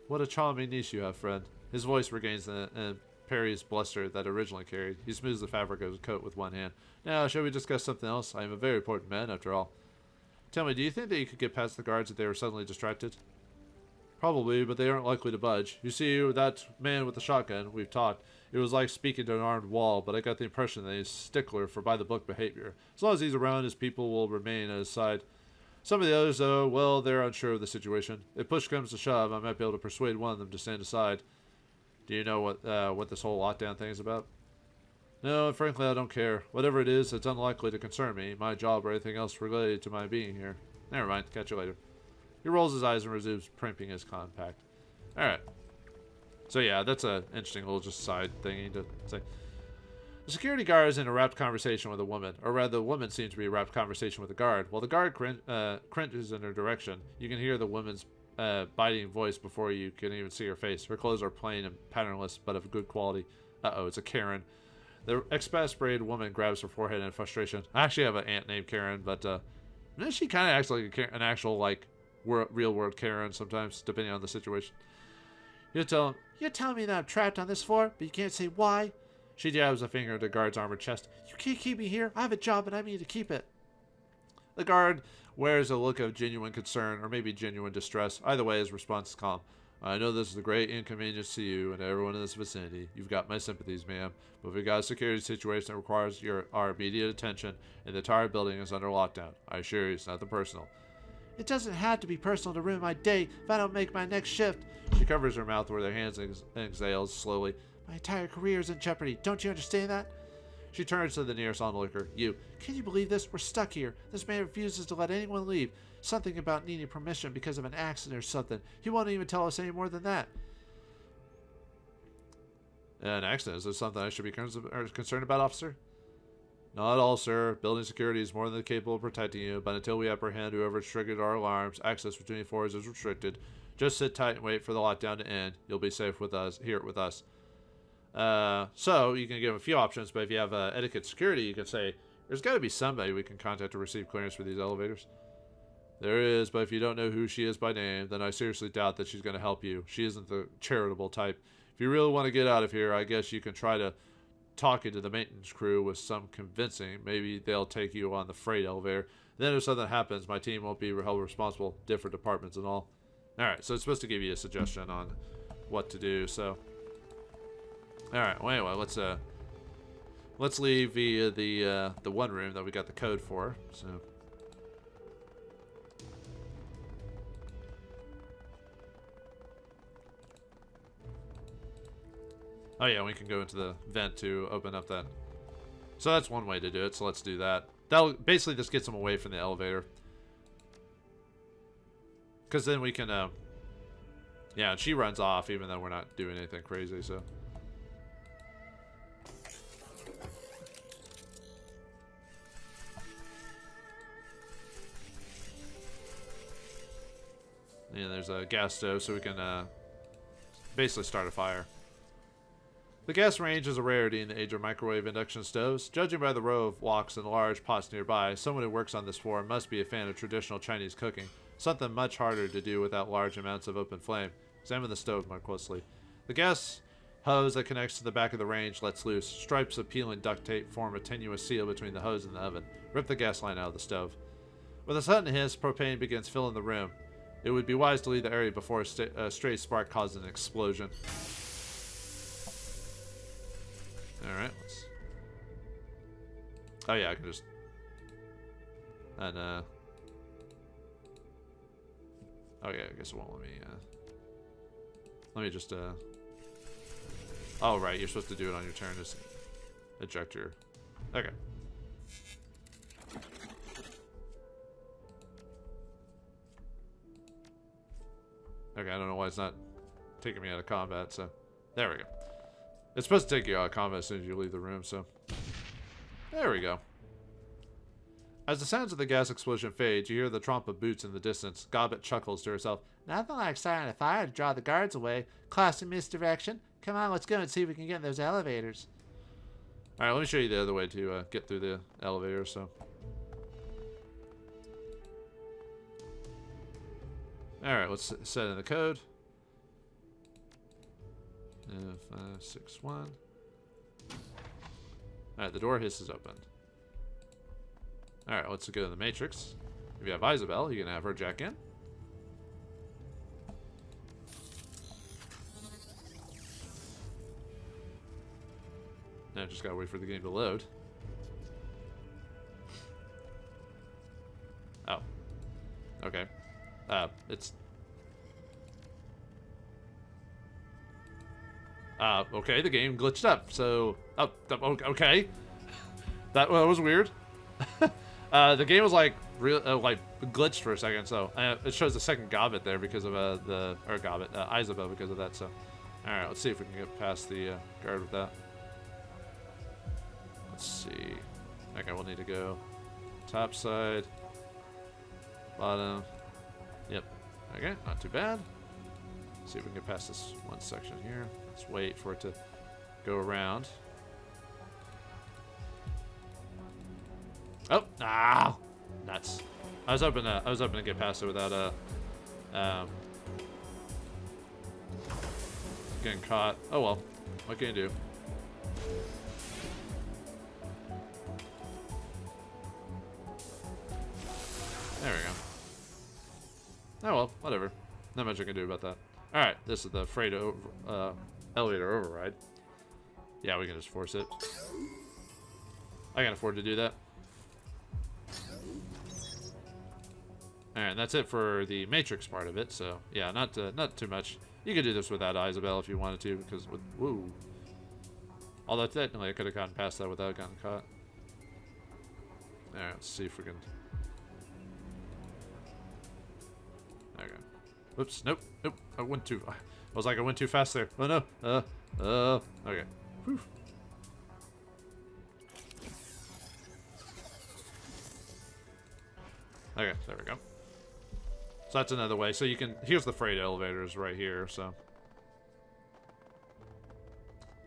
What a charming niece you have, friend. His voice regains the imperious bluster that originally carried. He smooths the fabric of his coat with one hand. Now, shall we discuss something else? I am a very important man, after all. Tell me, do you think that you could get past the guards if they were suddenly distracted? Probably, but they aren't likely to budge. You see, that man with the shotgun, we've talked. It was like speaking to an armed wall, but I got the impression that he's a stickler for by-the-book behavior. As long as he's around, his people will remain at his side. Some of the others, though, well, they're unsure of the situation. If push comes to shove, I might be able to persuade one of them to stand aside. Do you know what this whole lockdown thing is about? No, and frankly, I don't care. Whatever it is, it's unlikely to concern me, my job, or anything else related to my being here. Never mind. Catch you later. He rolls his eyes and resumes primping his compact. Alright. So yeah, that's an interesting little just side thingy to say. The security guard is in a rapt conversation with a woman, or rather the woman seems to be in a rapt conversation with the guard. While the guard cringes in her direction, you can hear the woman's biting voice before you can even see her face. Her clothes are plain and patternless, but of good quality. Uh-oh, it's a Karen. The exasperated woman grabs her forehead in frustration. I actually have an aunt named Karen, but she kind of acts like an actual, like, real-world Karen sometimes, depending on the situation. You're telling me that I'm trapped on this floor, but you can't say why? She jabs a finger at the guard's armored chest. You can't keep me here. I have a job, and I need to keep it. The guard wears a look of genuine concern, or maybe genuine distress. Either way, his response is calm. I know this is a great inconvenience to you and everyone in this vicinity. You've got my sympathies, ma'am. But we've got a security situation that requires our immediate attention, and the entire building is under lockdown. I assure you, it's nothing personal. It doesn't have to be personal to ruin my day if I don't make my next shift. She covers her mouth with her hands and exhales slowly. My entire career is in jeopardy. Don't you understand that? She turns to the nearest onlooker. You. Can you believe this? We're stuck here. This man refuses to let anyone leave. Something about needing permission because of an accident or something. He won't even tell us any more than that. An accident? Is this something I should be concerned about, officer? Not at all, sir. Building security is more than capable of protecting you, but until we apprehend whoever triggered our alarms, access between floors is restricted. Just sit tight and wait for the lockdown to end. You'll be safe with us, here with us. So, you can give a few options, but if you have etiquette security, you can say, there's got to be somebody we can contact to receive clearance for these elevators. There is, but if you don't know who she is by name, then I seriously doubt that she's going to help you. She isn't the charitable type. If you really want to get out of here, I guess you can try to talk into the maintenance crew with some convincing. Maybe they'll take you on the freight elevator. Then if something happens, my team won't be held responsible. Different departments and all. Alright, so it's supposed to give you a suggestion on what to do, so. Alright, well anyway, let's leave via the one room that we got the code for, so. Oh yeah, we can go into the vent to open up that. So that's one way to do it, so let's do that. That'll basically just gets them away from the elevator. Because then we can, yeah, and she runs off even though we're not doing anything crazy, so. Yeah, there's a gas stove so we can basically start a fire. The gas range is a rarity in the age of microwave induction stoves. Judging by the row of woks and large pots nearby, someone who works on this floor must be a fan of traditional Chinese cooking, something much harder to do without large amounts of open flame. Examine the stove more closely. The gas hose that connects to the back of the range lets loose. Stripes of peeling duct tape form a tenuous seal between the hose and the oven. Rip the gas line out of the stove. With a sudden hiss, propane begins filling the room. It would be wise to leave the area before a stray spark causes an explosion. Alright, let's... Oh yeah, I can just... And, oh yeah, I guess it won't let me, let me just, oh right, you're supposed to do it on your turn, just eject your... Okay. Okay, I don't know why it's not taking me out of combat, so... There we go. It's supposed to take you out of combat as soon as you leave the room, so... There we go. As the sounds of the gas explosion fade, you hear the tromp of boots in the distance. Gobbet chuckles to herself. Nothing like starting a fire to draw the guards away. Classy misdirection. Come on, let's go and see if we can get in those elevators. Alright, let me show you the other way to get through the elevator, so... Alright, let's set in the code. 561. Alright, the door hisses open. Alright, let's go to the Matrix. If you have Isabel, you can have her jack in. Now just gotta wait for the game to load. Oh. Okay. It's... okay, the game glitched up, so... Oh, okay. That was weird. The game was like glitched for a second, so it shows the second Gobbet there because of Isabel because of that. So, all right, let's see if we can get past the guard with that. Let's see. Okay, we'll need to go top side, bottom. Yep. Okay, not too bad. Let's see if we can get past this one section here. Let's wait for it to go around. Oh, nuts! I was hoping to get past it without getting caught. Oh well, what can you do? There we go. Oh well, whatever. Not much I can do about that. All right, this is the freight elevator override. Yeah, we can just force it. I can afford to do that. Alright, that's it for the Matrix part of it. So, yeah, not too much. You could do this without Isabel if you wanted to, because with... Woo. Although, technically, I could have gotten past that without getting caught. Alright, let's see if we can... Okay. Whoops, nope, nope. I went too... I was like, I went too fast there. Oh, no. Okay. Whew. Okay, there we go. So that's another way. So you can... Here's the freight elevators right here, so...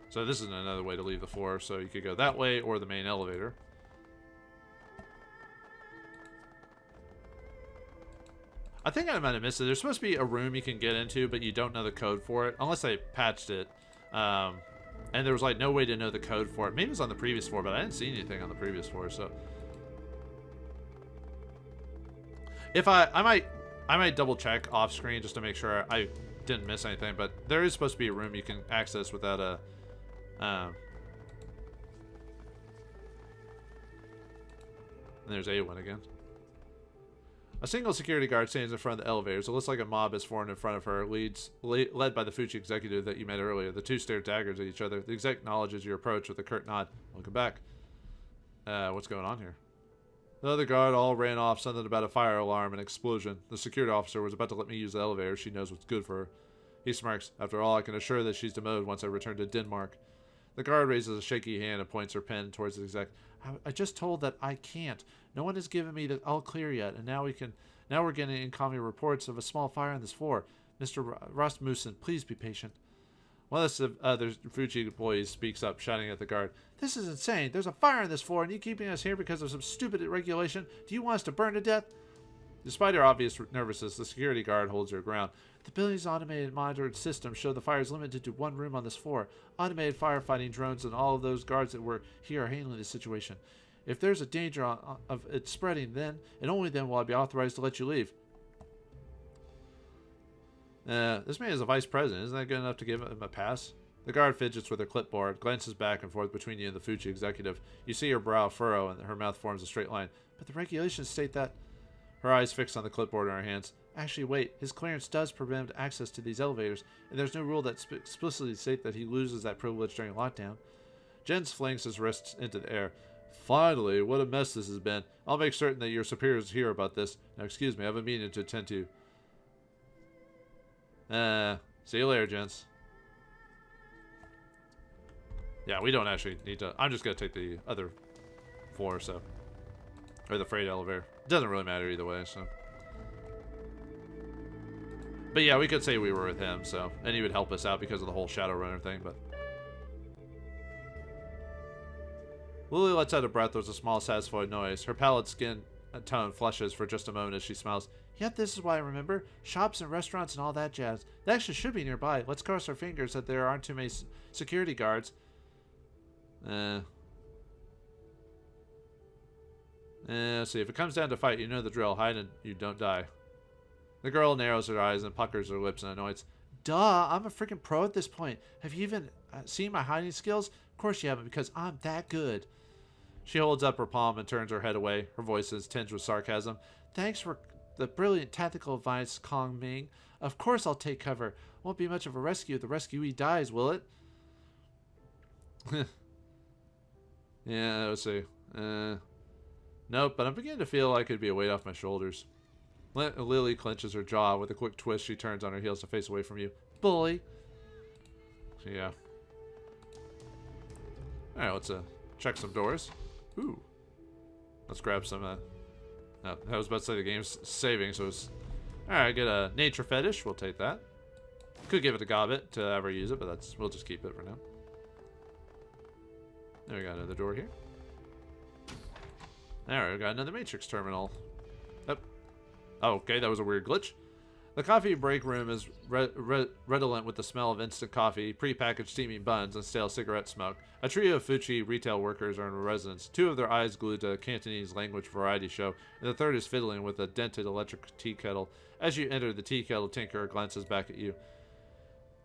So this is another way to leave the floor. So you could go that way or the main elevator. I think I might have missed it. There's supposed to be a room you can get into, but you don't know the code for it. Unless they patched it. And there was like no way to know the code for it. Maybe it was on the previous floor, but I didn't see anything on the previous floor, so... If I might double check off screen just to make sure I didn't miss anything, but there is supposed to be a room you can access without a and there's A1 again. A single security guard stands in front of the elevators. It looks like a mob has formed in front of her, led by the Fuji executive that you met earlier. The two stare daggers at each other. The exec acknowledges your approach with a curt nod. Welcome back. What's going on here? The other guard all ran off, something about a fire alarm and explosion. The security officer was about to let me use the elevator. She knows what's good for her. He smirks. After all, I can assure that she's demoted once I return to Denmark. The guard raises a shaky hand and points her pen towards the exec. I just told that I can't. No one has given me the all clear yet, and now we're getting incoming reports of a small fire on this floor. Mr. Rasmussen, please be patient. One of the other Fuji employees speaks up, shouting at the guard. This is insane. There's a fire on this floor, and you keeping us here because of some stupid regulation? Do you want us to burn to death? Despite her obvious nervousness, the security guard holds her ground. The building's automated monitored system show the fire is limited to one room on this floor. Automated firefighting drones and all of those guards that were here are handling the situation. If there's a danger of it spreading, then, and only then, will I be authorized to let you leave. This man is a vice president. Isn't that good enough to give him a pass? The guard fidgets with her clipboard, glances back and forth between you and the Fuji executive. You see her brow furrow and her mouth forms a straight line. But the regulations state that... Her eyes fixed on the clipboard in her hands. Actually, wait. His clearance does prevent access to these elevators, and there's no rule that explicitly states that he loses that privilege during lockdown. Jens flings his wrists into the air. Finally, what a mess this has been. I'll make certain that your superiors hear about this. Now, excuse me, I have a meeting to attend to. See you later, gents. Yeah, we don't actually need to... I'm just going to take the other floor, so... Or the freight elevator. Doesn't really matter either way, so... But yeah, we could say we were with him, so... And he would help us out because of the whole Shadowrunner thing, but... Lily lets out a breath. There's a small, satisfied noise. Her pallid skin tone flushes for just a moment as she smiles. Yep, this is why I remember. Shops and restaurants and all that jazz. They actually should be nearby. Let's cross our fingers that there aren't too many security guards. Let's see. If it comes down to fight, you know the drill. Hide and you don't die. The girl narrows her eyes and puckers her lips in annoyance. Duh, I'm a freaking pro at this point. Have you even seen my hiding skills? Of course you haven't, because I'm that good. She holds up her palm and turns her head away. Her voice is tinged with sarcasm. Thanks for the brilliant tactical advice, Kong Ming. Of course I'll take cover. Won't be much of a rescue if the rescuee dies, will it? Yeah, let's see. Nope, but I'm beginning to feel like it'd be a weight off my shoulders. Lily clenches her jaw. With a quick twist, she turns on her heels to face away from you. Bully. Yeah. Alright, let's check some doors. Ooh. Let's grab some, no, I was about to say the game's saving, so it's... Alright, get a nature fetish. We'll take that. Could give it a gobbet to ever use it, but we'll just keep it for now. There we got another door here. Alright, we got another Matrix terminal. Oh, okay, that was a weird glitch. The coffee break room is redolent with the smell of instant coffee, prepackaged steaming buns, and stale cigarette smoke. A trio of Fuji retail workers are in residence, two of their eyes glued to a Cantonese language variety show, and the third is fiddling with a dented electric tea kettle. As you enter, the tea kettle tinker glances back at you.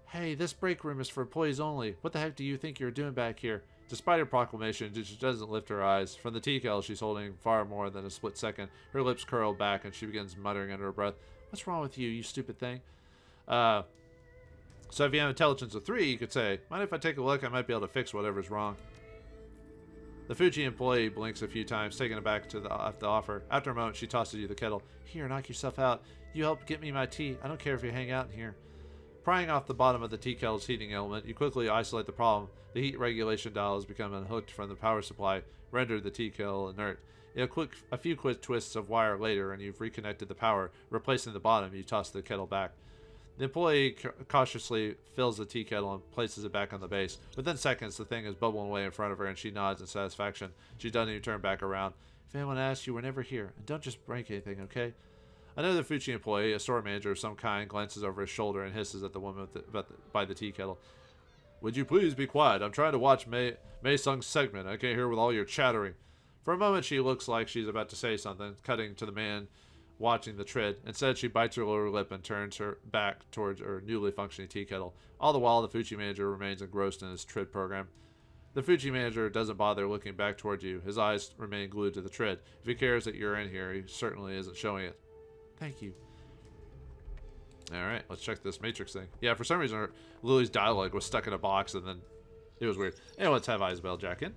Hey, this break room is for employees only. What the heck do you think you're doing back here? Despite her proclamation, she doesn't lift her eyes. From the tea kettle she's holding far more than a split second. Her lips curl back and she begins muttering under her breath. What's wrong with you, you stupid thing? So if you have intelligence of 3, you could say, mind if I take a look? I might be able to fix whatever's wrong. The Fuji employee blinks a few times, taken aback to the offer. After a moment, she tosses you the kettle. Here, knock yourself out. You help get me my tea. I don't care if you hang out in here. Prying off the bottom of the tea kettle's heating element, you quickly isolate the problem. The heat regulation dial has become unhooked from the power supply, rendered the tea kettle inert. A few quick twists of wire later, and you've reconnected the power. Replacing the bottom, you toss the kettle back. The employee cautiously fills the tea kettle and places it back on the base. Within seconds, the thing is bubbling away in front of her, and she nods in satisfaction. She doesn't even turn back around. If anyone asks you, we're never here. And don't just break anything, okay? Another Fuji employee, a store manager of some kind, glances over his shoulder and hisses at the woman by the tea kettle. Would you please be quiet? I'm trying to watch Mei Sung's segment. I can't hear with all your chattering. For a moment, she looks like she's about to say something, cutting to the man watching the trid. Instead, she bites her lower lip and turns her back towards her newly functioning tea kettle. All the while, the Fuji manager remains engrossed in his trid program. The Fuji manager doesn't bother looking back towards you. His eyes remain glued to the trid. If he cares that you're in here, he certainly isn't showing it. Thank you. Alright, let's check this matrix thing. Yeah, for some reason, Lily's dialogue was stuck in a box, and then it was weird. Anyway, let's have Isabel jack in.